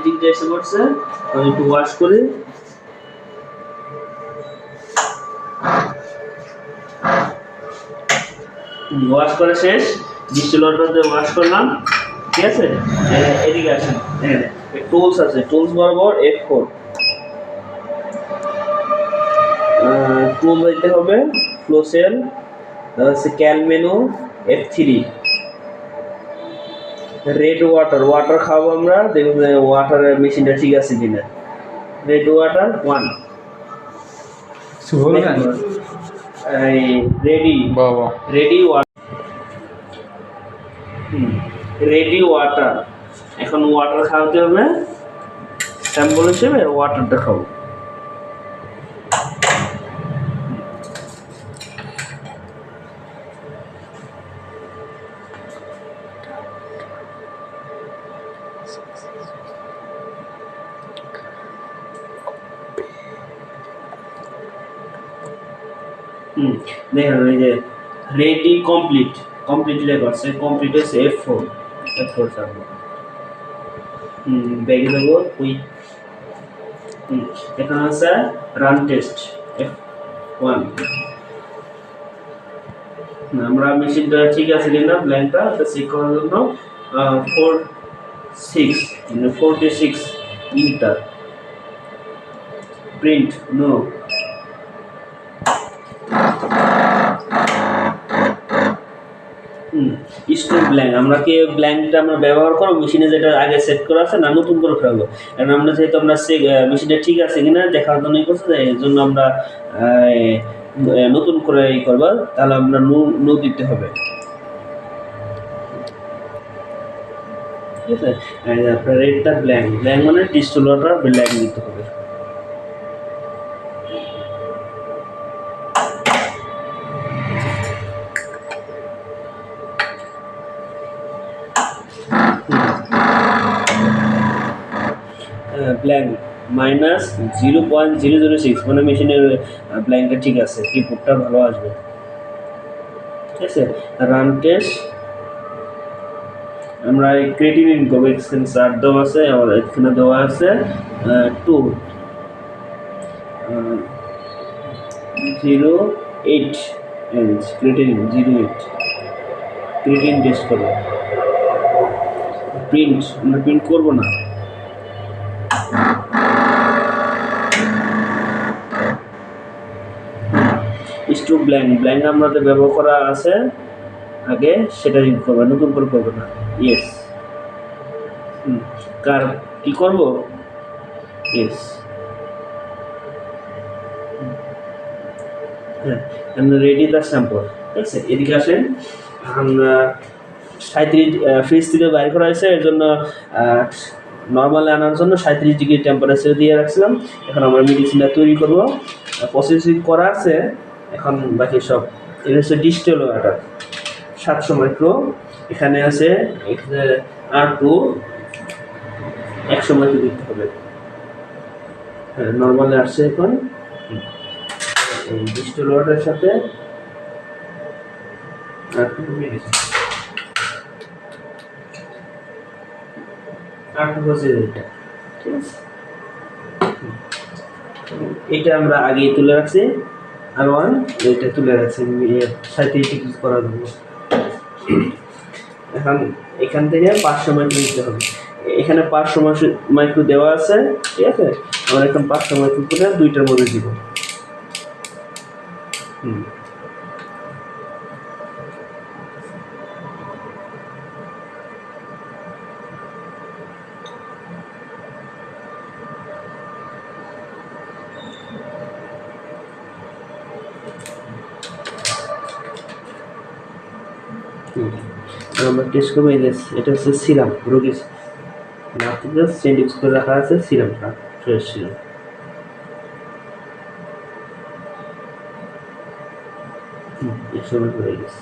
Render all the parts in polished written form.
Degree এসে পড়ছে, আমি একটু ওয়াশ করি। ওয়াশ করা শেষ, ডিস্টিল ওয়াটার দিয়ে ওয়াশ করলাম, ঠিক আছে। এদিকে আসেন, টুলস আছে, টুলস বরাবর F4 টুল দিতে হবে, ফ্লো সেল, হচ্ছে cal menu F3, red water, water খাবো আমরা, দেখুন ওয়াটারের মেশিনটা ঠিক আছে কিনা। Red water 1, ready ready water, ready water. এখন ওয়াটার খাওয়াতে হবে, স্যাম্পল হিসেবে ওয়াটারটা খাবো। দেখেন এই যে রেডি কমপ্লিট, কমপ্লিট লেখা আছে, কমপ্লিট হচ্ছে F4 চাপবো, ব্যাগে দেবো ওই, এখানে আছে রান টেস্ট F1, আমরা মেশিনটা ঠিক আছে কিনা ব্ল্যাঙ্কটা চেক করার জন্য 46 enter print no, store blank. আমরা কি ব্ল্যাঙ্কটা আমরা ব্যবহার করব মেশিনে যেটা আগে সেট করা আছে, না নতুন করে ফেলবো? কারণ আমরা যেহেতু আমরা মেশিনটা ঠিক আছে কিনা দেখার জন্যই করছি, এই জন্য আমরা নতুন করে ই করবো, তাহলে আমরা নো দিতে হবে, ঠিক আছে। আপনার রেডটা ব্ল্যাঙ্ক, ব্ল্যাঙ্ক মানে ডিস্টিল ওয়াটার ব্ল্যাঙ্ক দিতে হবে। ব্ল্যাঙ্ক -0.006, মানে মেশিনের ব্ল্যাঙ্কটা ঠিক আছে, রিপোর্টটা ভালো আসবে, ঠিক আছে। রান টেস্ট, আমরা ক্রিয়েটিনিন করবো, এখানে চার্ট দেওয়া আছে, আর এখানে দেওয়া আছে 2.08 ক্রিয়েটিনিন 0.8, ক্রিয়েটিনিন টেস্ট করবো। প্রিন্ট, আমরা প্রিন্ট করবো না, স্টোর ব্ল্যাঙ্ক আমাদের ব্যবহার করা আছে আগে, সেটা ইউজ করবো, নতুন করে করবো না। ইয়েস, কার কি করবো, ইয়েস, হ্যাঁ, রেডি দ্য স্যাম্পল, ঠিক আছে। এদিকে আসেন, আমরা 37 ফ্রিজ থেকে বাইর করা হয়েছে, এর জন্য নর্মালে আনার জন্য 37 ডিগ্রি টেম্পারেচার দিয়ে রাখছিলাম। এখন আমরা মেডিসিনটা তৈরি করব, প্রসেসিং করা আছে, এখন বাকি সব। এটা হচ্ছে ডিস্টিল ওয়াটার 700 মাইক্রো, এখানে আছে R2 100 মাইক্রো দিতে হবে, হ্যাঁ নর্মালে আসছে। এখন এই ডিস্টিল ওয়াটারের সাথে R2 মেডিসিন, R2 হচ্ছে এটা, ঠিক আছে। এটা আমরা আগে তুলে রাখছি, R1 এটা তুলে রাখছি 37 ডিগ্রি করার জন্য। এখন এখান থেকে 500 মাইক্রো দিতে হবে, এখানে 500 মাইক্রো দেওয়া আছে, ঠিক আছে। আমরা এখন 500 মাইক্রো করে দুইটার মধ্যে দিব। আমরা টেস্ট করবো, এটা হচ্ছে সিরাম, রোগীর নাতিকে সেন্টিক্স করে রাখা আছে, সিরামটা ফ্রেশ সিরাম। এই সময় করে গেছে,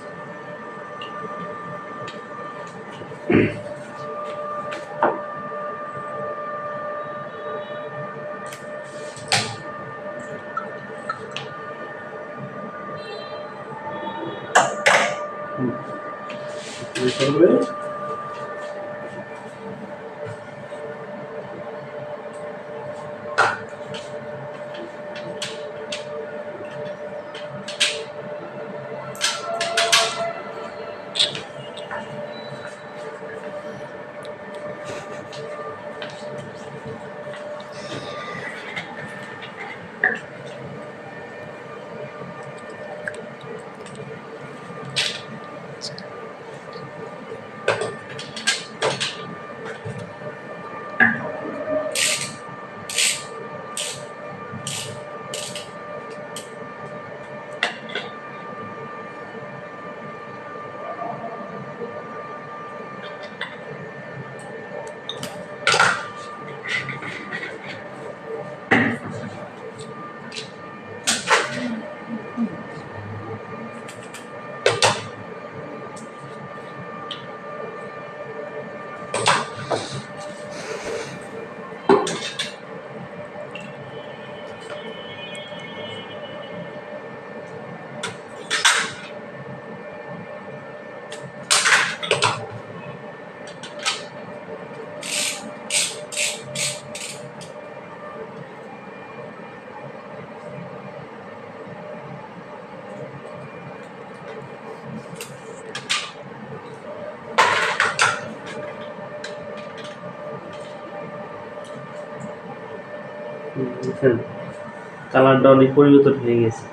কালারটা অনেক পরিবর্তন হয়ে গেছে।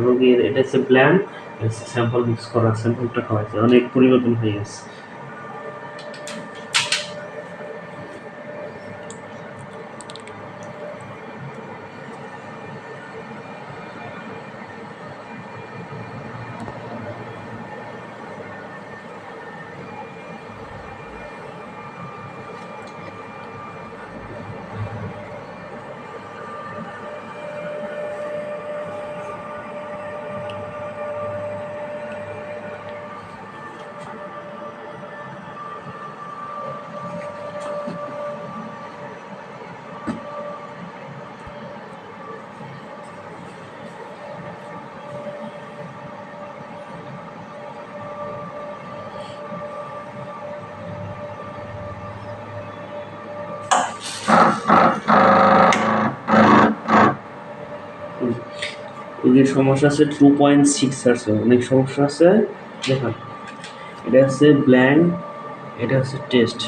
রোগীর এটা হচ্ছে ব্ল্যান্ড, স্যাম্পল মিক্স করা, স্যাম্পলটা খাওয়াইছে, অনেক পরিবর্তন হয়ে গেছে। রোগীর সমস্যা আছে 2.6 আছে, অনেক সমস্যা আছে। দেখুন এটা হচ্ছে ব্ল্যান্ড, এটা হচ্ছে টেস্ট,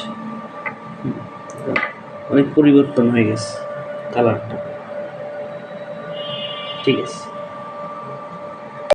অনেক পরিবর্তন হয়ে গেছে কালারটা। ঠিক আছে।